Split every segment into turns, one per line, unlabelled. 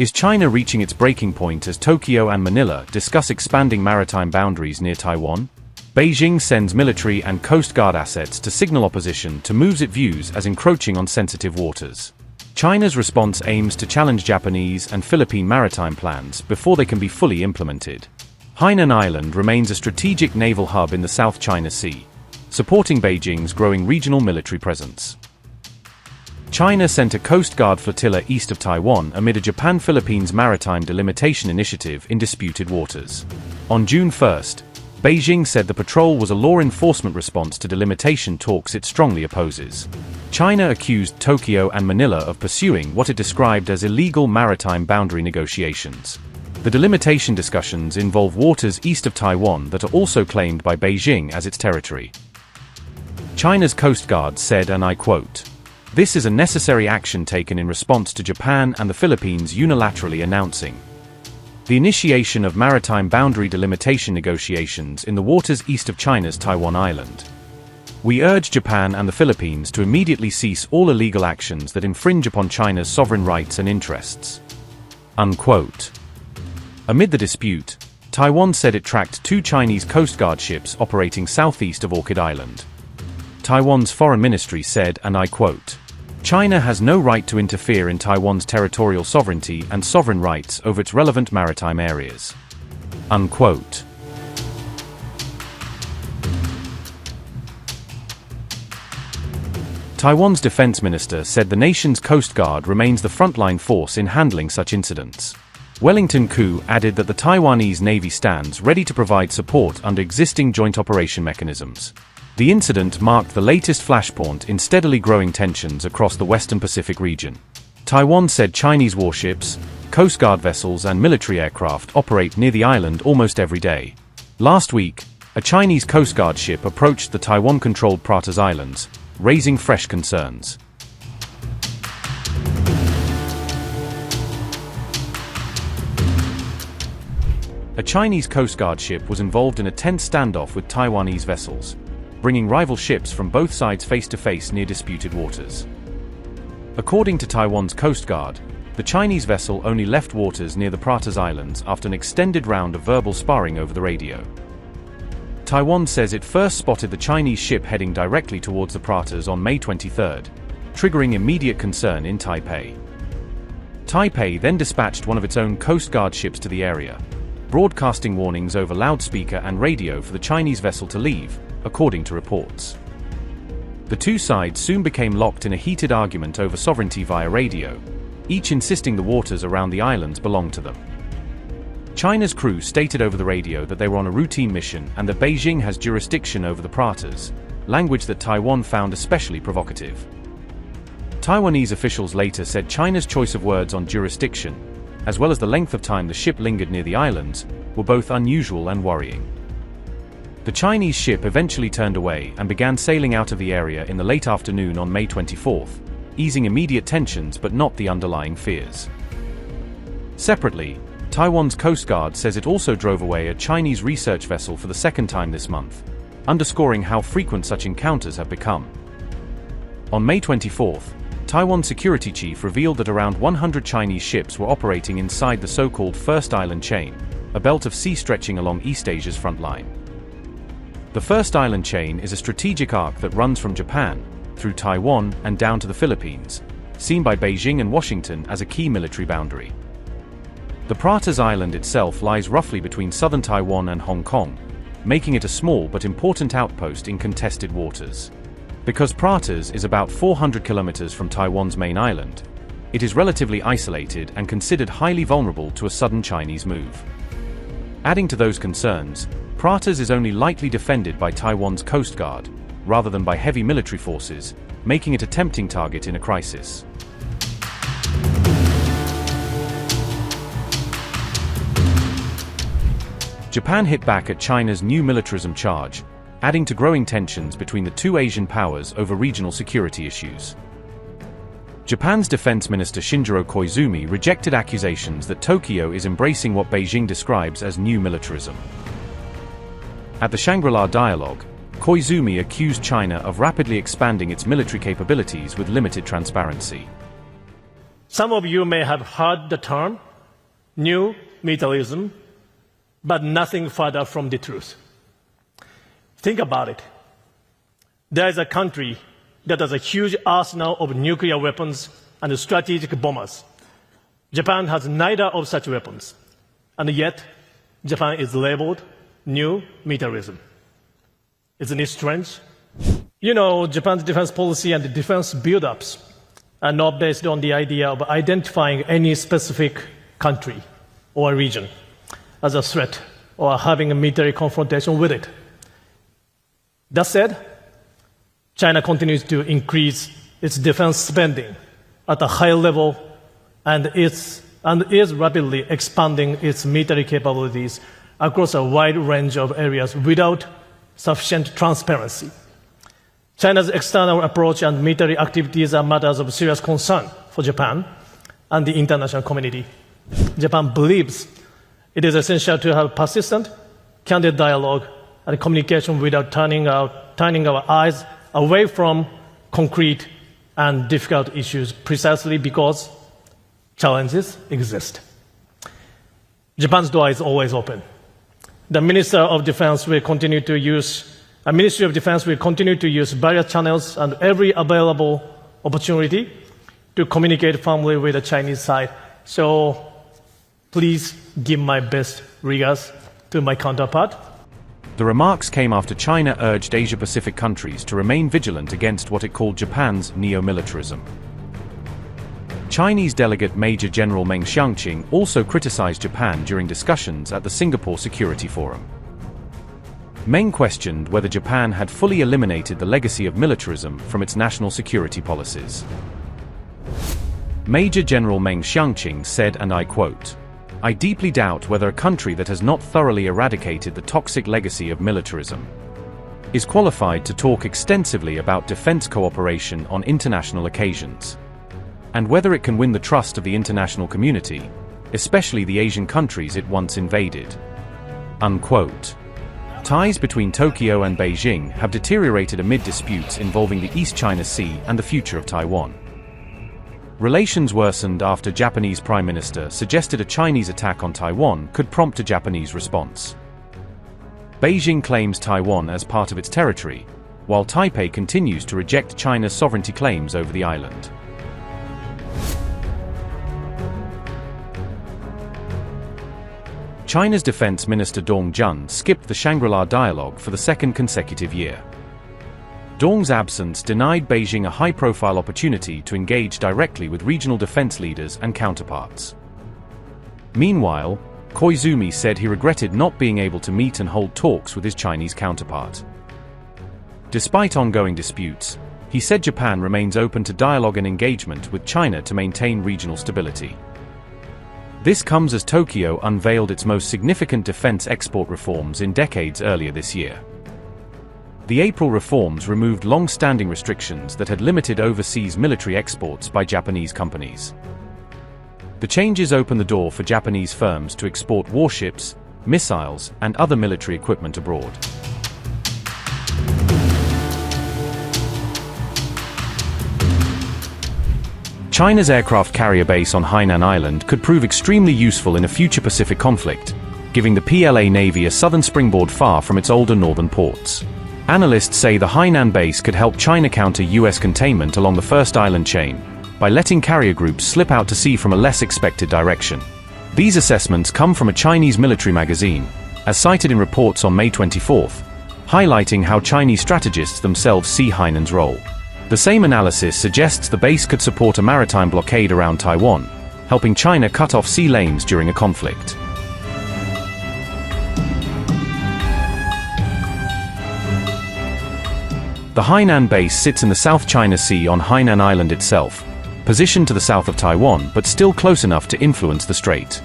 Is China reaching its breaking point as Tokyo and Manila discuss expanding maritime boundaries near Taiwan? Beijing sends military and Coast Guard assets to signal opposition to moves it views as encroaching on sensitive waters. China's response aims to challenge Japanese and Philippine maritime plans before they can be fully implemented. Hainan Island remains a strategic naval hub in the South China Sea, supporting Beijing's growing regional military presence. China sent a Coast Guard flotilla east of Taiwan amid a Japan-Philippines maritime delimitation initiative in disputed waters. On June 1, Beijing said the patrol was a law enforcement response to delimitation talks it strongly opposes. China accused Tokyo and Manila of pursuing what it described as illegal maritime boundary negotiations. The delimitation discussions involve waters east of Taiwan that are also claimed by Beijing as its territory. China's Coast Guard said, and I quote, "This is a necessary action taken in response to Japan and the Philippines unilaterally announcing the initiation of maritime boundary delimitation negotiations in the waters east of China's Taiwan Island. We urge Japan and the Philippines to immediately cease all illegal actions that infringe upon China's sovereign rights and interests." Unquote. Amid the dispute, Taiwan said it tracked 2 Chinese Coast Guard ships operating southeast of Orchid Island. Taiwan's foreign ministry said, and I quote, "China has no right to interfere in Taiwan's territorial sovereignty and sovereign rights over its relevant maritime areas." Unquote. Taiwan's defense minister said the nation's Coast Guard remains the frontline force in handling such incidents. Wellington Koo added that the Taiwanese Navy stands ready to provide support under existing joint operation mechanisms. The incident marked the latest flashpoint in steadily growing tensions across the Western Pacific region. Taiwan said Chinese warships, Coast Guard vessels and military aircraft operate near the island almost every day. Last week, a Chinese Coast Guard ship approached the Taiwan-controlled Pratas Islands, raising fresh concerns. A Chinese Coast Guard ship was involved in a tense standoff with Taiwanese vessels, bringing rival ships from both sides face-to-face near disputed waters. According to Taiwan's Coast Guard, the Chinese vessel only left waters near the Pratas Islands after an extended round of verbal sparring over the radio. Taiwan says it first spotted the Chinese ship heading directly towards the Pratas on May 23, triggering immediate concern in Taipei. Taipei then dispatched one of its own Coast Guard ships to the area, broadcasting warnings over loudspeaker and radio for the Chinese vessel to leave, according to reports. The two sides soon became locked in a heated argument over sovereignty via radio, each insisting the waters around the islands belonged to them. China's crew stated over the radio that they were on a routine mission and that Beijing has jurisdiction over the Pratas, language that Taiwan found especially provocative. Taiwanese officials later said China's choice of words on jurisdiction, as well as the length of time the ship lingered near the islands, were both unusual and worrying. The Chinese ship eventually turned away and began sailing out of the area in the late afternoon on May 24, easing immediate tensions but not the underlying fears. Separately, Taiwan's Coast Guard says it also drove away a Chinese research vessel for the second time this month, underscoring how frequent such encounters have become. On May 24, Taiwan's security chief revealed that around 100 Chinese ships were operating inside the so-called First Island chain, a belt of sea stretching along East Asia's front line. The First Island chain is a strategic arc that runs from Japan, through Taiwan and down to the Philippines, seen by Beijing and Washington as a key military boundary. The Pratas Island itself lies roughly between southern Taiwan and Hong Kong, making it a small but important outpost in contested waters. Because Pratas is about 400 kilometers from Taiwan's main island, it is relatively isolated and considered highly vulnerable to a sudden Chinese move. Adding to those concerns, Pratas is only lightly defended by Taiwan's Coast Guard, rather than by heavy military forces, making it a tempting target in a crisis. Japan hit back at China's new militarism charge, adding to growing tensions between the two Asian powers over regional security issues. Japan's Defense Minister Shinjiro Koizumi rejected accusations that Tokyo is embracing what Beijing describes as new militarism. At the Shangri-La dialogue, Koizumi accused China of rapidly expanding its military capabilities with limited transparency.
Some of you may have heard the term new militarism, but nothing further from the truth. Think about it. There is a country that has a huge arsenal of nuclear weapons and strategic bombers. Japan has neither of such weapons, and yet Japan is labeled new militarism. Isn't it strange? You know, Japan's defense policy and the defense build-ups are not based on the idea of identifying any specific country or region as a threat or having a military confrontation with it. That said, China continues to increase its defense spending at a high level and is rapidly expanding its military capabilities across a wide range of areas without sufficient transparency. China's external approach and military activities are matters of serious concern for Japan and the international community. Japan believes it is essential to have persistent, candid dialogue and communication without turning our eyes away from concrete and difficult issues precisely because challenges exist. Japan's door is always open. The Ministry of Defense will continue to use various channels and every available opportunity to communicate firmly with the Chinese side. So please give my best regards to my counterpart.
The remarks came after China urged Asia-Pacific countries to remain vigilant against what it called Japan's neo-militarism. Chinese delegate Major General Meng Xiangqing also criticized Japan during discussions at the Singapore Security Forum. Meng questioned whether Japan had fully eliminated the legacy of militarism from its national security policies. Major General Meng Xiangqing said, and I quote, "I deeply doubt whether a country that has not thoroughly eradicated the toxic legacy of militarism is qualified to talk extensively about defense cooperation on international occasions, and whether it can win the trust of the international community, especially the Asian countries it once invaded." Unquote. Ties between Tokyo and Beijing have deteriorated amid disputes involving the East China Sea and the future of Taiwan. Relations worsened after Japanese Prime Minister suggested a Chinese attack on Taiwan could prompt a Japanese response. Beijing claims Taiwan as part of its territory, while Taipei continues to reject China's sovereignty claims over the island. China's Defense Minister Dong Jun skipped the Shangri-La dialogue for the second consecutive year. Dong's absence denied Beijing a high-profile opportunity to engage directly with regional defense leaders and counterparts. Meanwhile, Koizumi said he regretted not being able to meet and hold talks with his Chinese counterpart. Despite ongoing disputes, he said Japan remains open to dialogue and engagement with China to maintain regional stability. This comes as Tokyo unveiled its most significant defense export reforms in decades earlier this year. The April reforms removed long-standing restrictions that had limited overseas military exports by Japanese companies. The changes open the door for Japanese firms to export warships, missiles, and other military equipment abroad. China's aircraft carrier base on Hainan Island could prove extremely useful in a future Pacific conflict, giving the PLA Navy a southern springboard far from its older northern ports. Analysts say the Hainan base could help China counter US containment along the first island chain by letting carrier groups slip out to sea from a less expected direction. These assessments come from a Chinese military magazine, as cited in reports on May 24th, highlighting how Chinese strategists themselves see Hainan's role. The same analysis suggests the base could support a maritime blockade around Taiwan, helping China cut off sea lanes during a conflict. The Hainan base sits in the South China Sea on Hainan Island itself, positioned to the south of Taiwan but still close enough to influence the Strait.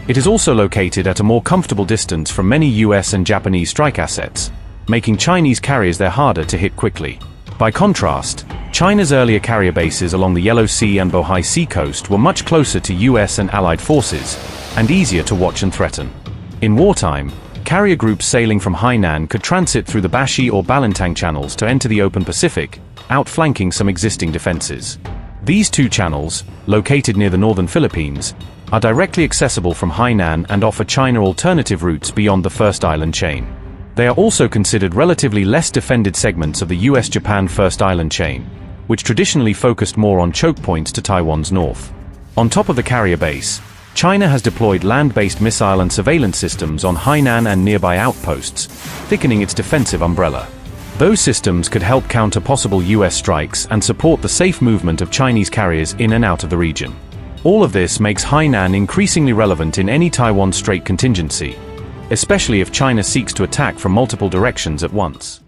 It is also located at a more comfortable distance from many US and Japanese strike assets, making Chinese carriers there harder to hit quickly. By contrast, China's earlier carrier bases along the Yellow Sea and Bohai Sea coast were much closer to US and Allied forces, and easier to watch and threaten. In wartime, carrier groups sailing from Hainan could transit through the Bashi or Balintang channels to enter the open Pacific, outflanking some existing defenses. These two channels, located near the northern Philippines, are directly accessible from Hainan and offer China alternative routes beyond the first island chain. They are also considered relatively less defended segments of the US-Japan first island chain, which traditionally focused more on choke points to Taiwan's north. On top of the carrier base, China has deployed land-based missile and surveillance systems on Hainan and nearby outposts, thickening its defensive umbrella. Those systems could help counter possible US strikes and support the safe movement of Chinese carriers in and out of the region. All of this makes Hainan increasingly relevant in any Taiwan Strait contingency, especially if China seeks to attack from multiple directions at once.